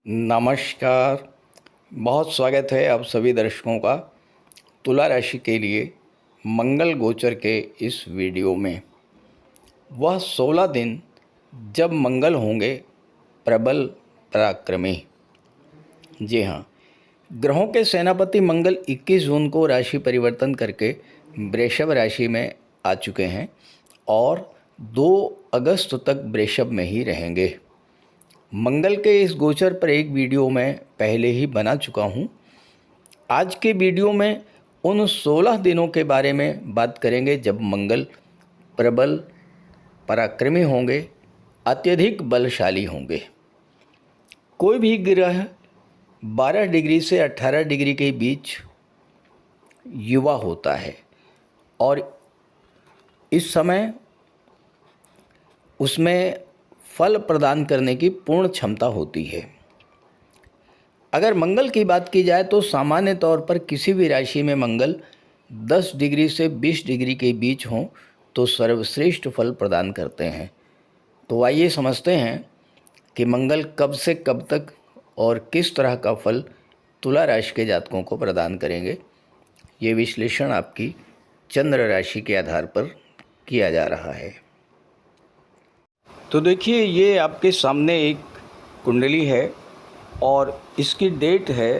नमस्कार। बहुत स्वागत है आप सभी दर्शकों का तुला राशि के लिए मंगल गोचर के इस वीडियो में। वह 16 दिन जब मंगल होंगे प्रबल पराक्रमी। जी हाँ, ग्रहों के सेनापति मंगल 21 जून को राशि परिवर्तन करके वृषभ राशि में आ चुके हैं और 2 अगस्त तक वृषभ में ही रहेंगे। मंगल के इस गोचर पर एक वीडियो मैं पहले ही बना चुका हूँ। आज के वीडियो में उन 16 दिनों के बारे में बात करेंगे जब मंगल प्रबल पराक्रमी होंगे, अत्यधिक बलशाली होंगे। कोई भी ग्रह 12 डिग्री से 18 डिग्री के बीच युवा होता है और इस समय उसमें फल प्रदान करने की पूर्ण क्षमता होती है। अगर मंगल की बात की जाए तो सामान्य तौर पर किसी भी राशि में मंगल 10 डिग्री से 20 डिग्री के बीच हों तो सर्वश्रेष्ठ फल प्रदान करते हैं। तो आइए समझते हैं कि मंगल कब से कब तक और किस तरह का फल तुला राशि के जातकों को प्रदान करेंगे। ये विश्लेषण आपकी चंद्र राशि के आधार पर किया जा रहा है। तो देखिए, ये आपके सामने एक कुंडली है और इसकी डेट है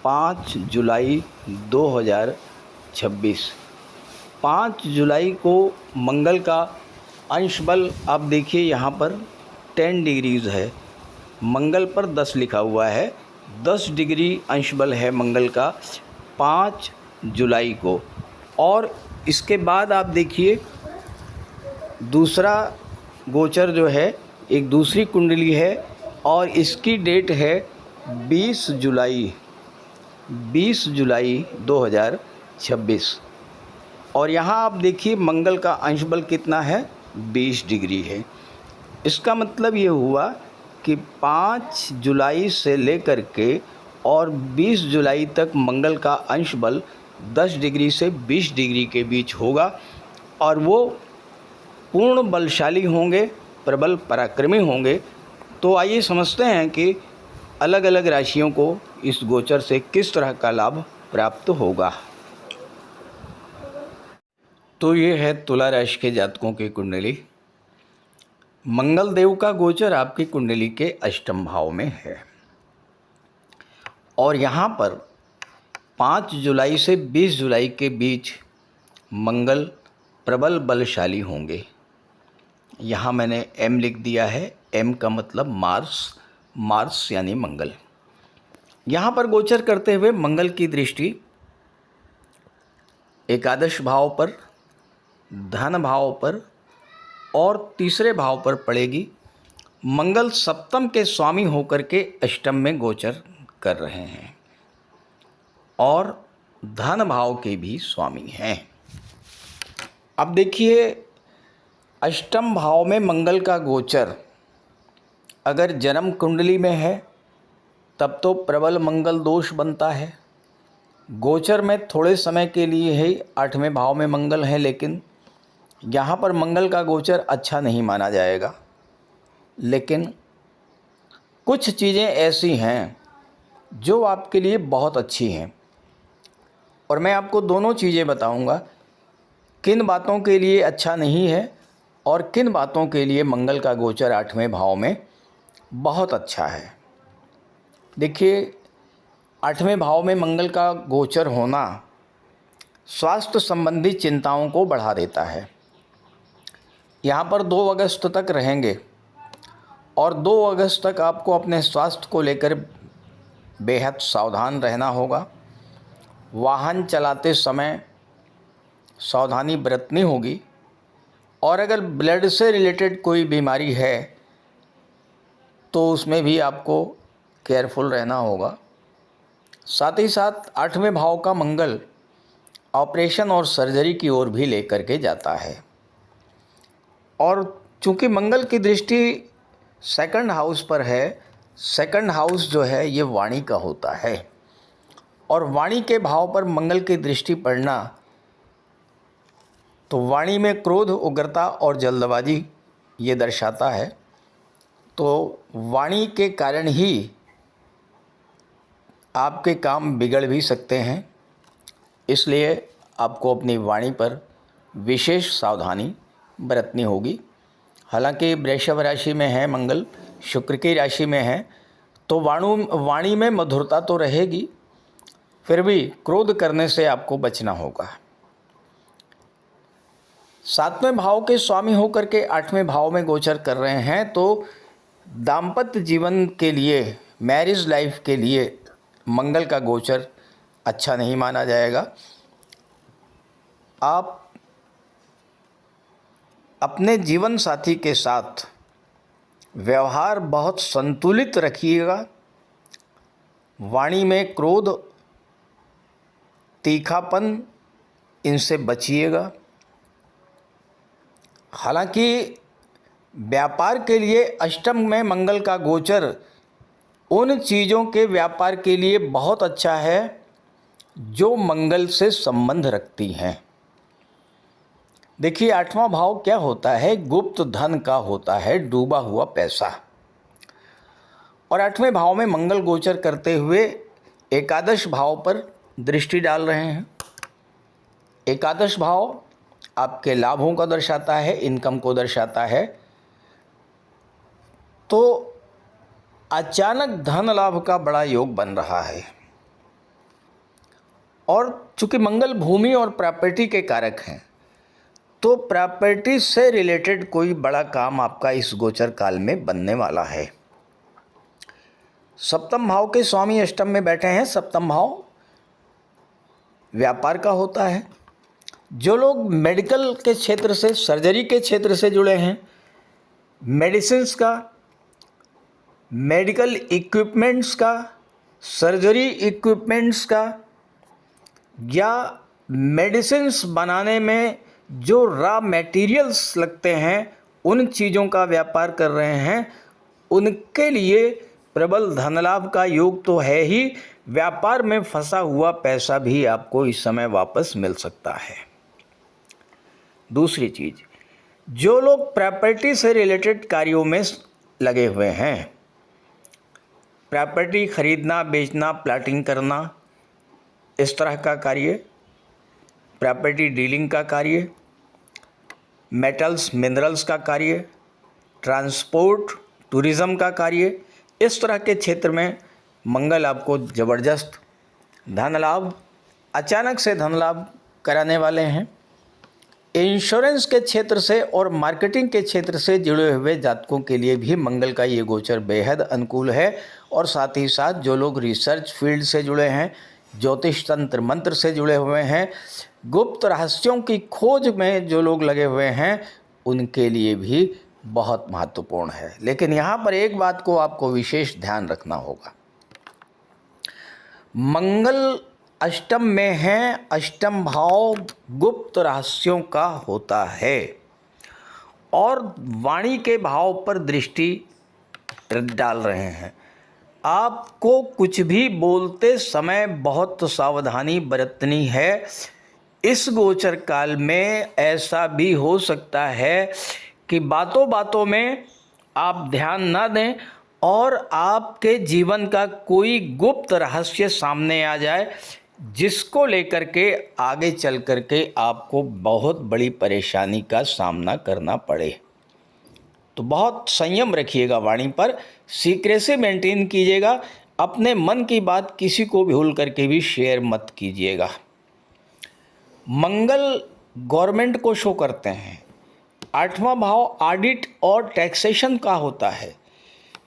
5 जुलाई 2026। 5 जुलाई को मंगल का अंश बल आप देखिए यहाँ पर 10 डिग्रीज़ है। मंगल पर 10 लिखा हुआ है। 10 डिग्री अंश बल है मंगल का 5 जुलाई को। और इसके बाद आप देखिए दूसरा गोचर जो है, एक दूसरी कुंडली है और इसकी डेट है 20 जुलाई 2026। और यहाँ आप देखिए मंगल का अंश बल कितना है, 20 डिग्री है। इसका मतलब ये हुआ कि 5 जुलाई से लेकर के और 20 जुलाई तक मंगल का अंश बल 10 डिग्री से 20 डिग्री के बीच होगा और वो पूर्ण बलशाली होंगे, प्रबल पराक्रमी होंगे। तो आइए समझते हैं कि अलग अलग राशियों को इस गोचर से किस तरह का लाभ प्राप्त होगा। तो ये है तुला राशि के जातकों की कुंडली। मंगल देव का गोचर आपकी कुंडली के अष्टम भाव में है और यहाँ पर 5 जुलाई से 20 जुलाई के बीच मंगल प्रबल बलशाली होंगे। यहाँ मैंने एम लिख दिया है। एम का मतलब मार्स यानी मंगल। यहाँ पर गोचर करते हुए मंगल की दृष्टि एकादश भाव पर, धन भाव पर और तीसरे भाव पर पड़ेगी। मंगल सप्तम के स्वामी होकर के अष्टम में गोचर कर रहे हैं और धन भाव के भी स्वामी हैं। अब देखिए, अष्टम भाव में मंगल का गोचर अगर जन्म कुंडली में है तब तो प्रबल मंगल दोष बनता है। गोचर में थोड़े समय के लिए ही 8वें भाव में मंगल है, लेकिन यहाँ पर मंगल का गोचर अच्छा नहीं माना जाएगा। लेकिन कुछ चीज़ें ऐसी हैं जो आपके लिए बहुत अच्छी हैं और मैं आपको दोनों चीज़ें बताऊंगा, किन बातों के लिए अच्छा नहीं है और किन बातों के लिए मंगल का गोचर 8वें भाव में बहुत अच्छा है। देखिए, 8वें भाव में मंगल का गोचर होना स्वास्थ्य संबंधी चिंताओं को बढ़ा देता है। यहाँ पर 2 अगस्त तक रहेंगे और 2 अगस्त तक आपको अपने स्वास्थ्य को लेकर बेहद सावधान रहना होगा। वाहन चलाते समय सावधानी बरतनी होगी और अगर ब्लड से रिलेटेड कोई बीमारी है तो उसमें भी आपको केयरफुल रहना होगा। साथ ही साथ 8वें भाव का मंगल ऑपरेशन और सर्जरी की ओर भी लेकर के जाता है और चूंकि मंगल की दृष्टि सेकंड हाउस पर है, सेकंड हाउस जो है ये वाणी का होता है और वाणी के भाव पर मंगल की दृष्टि पड़ना तो वाणी में क्रोध, उग्रता और जल्दबाजी ये दर्शाता है। तो वाणी के कारण ही आपके काम बिगड़ भी सकते हैं, इसलिए आपको अपनी वाणी पर विशेष सावधानी बरतनी होगी। हालांकि वृषभ राशि में है मंगल, शुक्र की राशि में है, तो वाणी में मधुरता तो रहेगी, फिर भी क्रोध करने से आपको बचना होगा। 7वें भाव के स्वामी होकर के 8वें भाव में गोचर कर रहे हैं, तो दाम्पत्य जीवन के लिए, मैरिज लाइफ के लिए मंगल का गोचर अच्छा नहीं माना जाएगा। आप अपने जीवन साथी के साथ व्यवहार बहुत संतुलित रखिएगा। वाणी में क्रोध, तीखापन, इनसे बचिएगा। हालांकि व्यापार के लिए अष्टम में मंगल का गोचर उन चीज़ों के व्यापार के लिए बहुत अच्छा है जो मंगल से संबंध रखती हैं। देखिए 8वां भाव क्या होता है, गुप्त धन का होता है, डूबा हुआ पैसा। और 8वें भाव में मंगल गोचर करते हुए एकादश भाव पर दृष्टि डाल रहे हैं। एकादश भाव आपके लाभों का दर्शाता है, इनकम को दर्शाता है। तो अचानक धन लाभ का बड़ा योग बन रहा है। और चूंकि मंगल भूमि और प्रॉपर्टी के कारक हैं, तो प्रॉपर्टी से रिलेटेड कोई बड़ा काम आपका इस गोचर काल में बनने वाला है। सप्तम भाव के स्वामी अष्टम में बैठे हैं। सप्तम भाव व्यापार का होता है। जो लोग मेडिकल के क्षेत्र से, सर्जरी के क्षेत्र से जुड़े हैं, मेडिसिन्स का, मेडिकल इक्विपमेंट्स का, सर्जरी इक्विपमेंट्स का, या मेडिसिन्स बनाने में जो रॉ मटेरियल्स लगते हैं, उन चीज़ों का व्यापार कर रहे हैं, उनके लिए प्रबल धनलाभ का योग तो है ही, व्यापार में फंसा हुआ पैसा भी आपको इस समय वापस मिल सकता है। दूसरी चीज़, जो लोग प्रॉपर्टी से रिलेटेड कार्यों में लगे हुए हैं, प्रॉपर्टी खरीदना, बेचना, प्लाटिंग करना, इस तरह का कार्य, प्रॉपर्टी डीलिंग का कार्य, मेटल्स मिनरल्स का कार्य, ट्रांसपोर्ट टूरिज़्म का कार्य, इस तरह के क्षेत्र में मंगल आपको ज़बरदस्त धन लाभ, अचानक से धन लाभ कराने वाले हैं। इंश्योरेंस के क्षेत्र से और मार्केटिंग के क्षेत्र से जुड़े हुए जातकों के लिए भी मंगल का ये गोचर बेहद अनुकूल है। और साथ ही साथ जो लोग रिसर्च फील्ड से जुड़े हैं, ज्योतिष तंत्र मंत्र से जुड़े हुए हैं, गुप्त रहस्यों की खोज में जो लोग लगे हुए हैं, उनके लिए भी बहुत महत्वपूर्ण है। लेकिन यहाँ पर एक बात को आपको विशेष ध्यान रखना होगा। मंगल अष्टम में है, अष्टम भाव गुप्त रहस्यों का होता है और वाणी के भाव पर दृष्टि डाल रहे हैं। आपको कुछ भी बोलते समय बहुत सावधानी बरतनी है। इस गोचर काल में ऐसा भी हो सकता है कि बातों बातों में आप ध्यान ना दें और आपके जीवन का कोई गुप्त रहस्य सामने आ जाए, जिसको लेकर के आगे चल कर के आपको बहुत बड़ी परेशानी का सामना करना पड़े। तो बहुत संयम रखिएगा वाणी पर, सीक्रेसी मेंटेन कीजिएगा, अपने मन की बात किसी को भूल करके भी शेयर मत कीजिएगा। मंगल गवर्नमेंट को शो करते हैं। 8वां भाव ऑडिट और टैक्सेशन का होता है।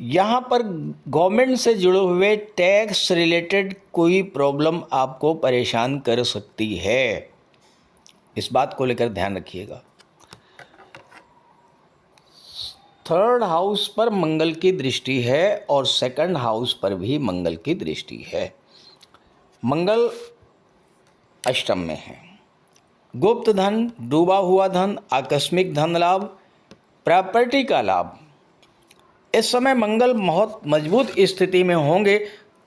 यहाँ पर गवर्नमेंट से जुड़े हुए टैक्स रिलेटेड कोई प्रॉब्लम आपको परेशान कर सकती है, इस बात को लेकर ध्यान रखिएगा। 3rd हाउस पर मंगल की दृष्टि है और 2nd हाउस पर भी मंगल की दृष्टि है। मंगल अष्टम में है। गुप्त धन, डूबा हुआ धन, आकस्मिक धन लाभ, प्रॉपर्टी का लाभ, इस समय मंगल बहुत मजबूत स्थिति में होंगे।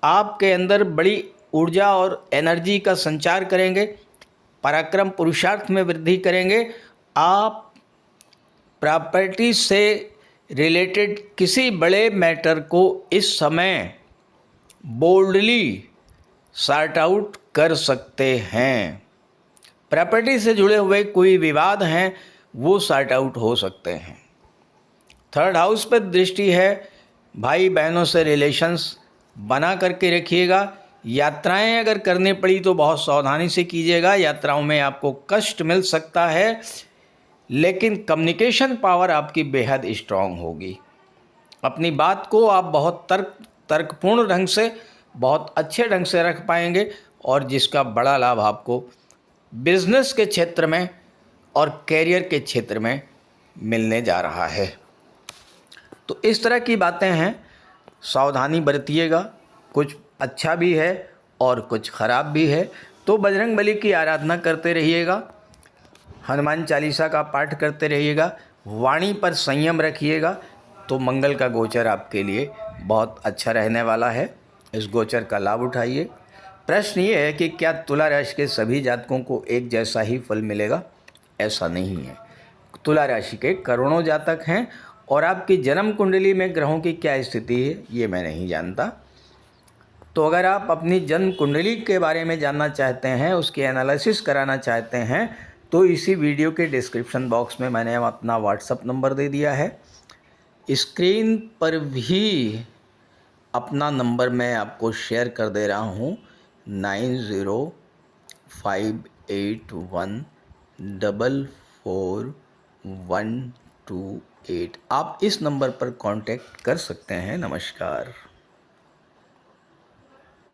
आपके अंदर बड़ी ऊर्जा और एनर्जी का संचार करेंगे, पराक्रम पुरुषार्थ में वृद्धि करेंगे। आप प्रॉपर्टी से रिलेटेड किसी बड़े मैटर को इस समय बोल्डली सॉर्ट आउट कर सकते हैं। प्रॉपर्टी से जुड़े हुए कोई विवाद हैं वो सॉर्ट आउट हो सकते हैं। थर्ड हाउस पर दृष्टि है, भाई बहनों से रिलेशंस बना करके रखिएगा। यात्राएं अगर करनी पड़ी तो बहुत सावधानी से कीजिएगा, यात्राओं में आपको कष्ट मिल सकता है, लेकिन कम्युनिकेशन पावर आपकी बेहद स्ट्रांग होगी। अपनी बात को आप बहुत तर्कपूर्ण ढंग से, बहुत अच्छे ढंग से रख पाएंगे, और जिसका बड़ा लाभ आपको बिजनेस के क्षेत्र में और कैरियर के क्षेत्र में मिलने जा रहा है। तो इस तरह की बातें हैं, सावधानी बरतिएगा। कुछ अच्छा भी है और कुछ ख़राब भी है। तो बजरंग बली की आराधना करते रहिएगा, हनुमान चालीसा का पाठ करते रहिएगा, वाणी पर संयम रखिएगा, तो मंगल का गोचर आपके लिए बहुत अच्छा रहने वाला है। इस गोचर का लाभ उठाइए। प्रश्न ये है कि क्या तुला राशि के सभी जातकों को एक जैसा ही फल मिलेगा? ऐसा नहीं है। तुला राशि के करोड़ों जातक हैं, और आपकी जन्म कुंडली में ग्रहों की क्या स्थिति है ये मैं नहीं जानता। तो अगर आप अपनी जन्म कुंडली के बारे में जानना चाहते हैं, उसकी एनालिसिस कराना चाहते हैं, तो इसी वीडियो के डिस्क्रिप्शन बॉक्स में मैंने अपना व्हाट्सअप नंबर दे दिया है। स्क्रीन पर भी अपना नंबर मैं आपको शेयर कर दे रहा हूँ, 9058144128। आप इस नंबर पर कांटेक्ट कर सकते हैं। नमस्कार।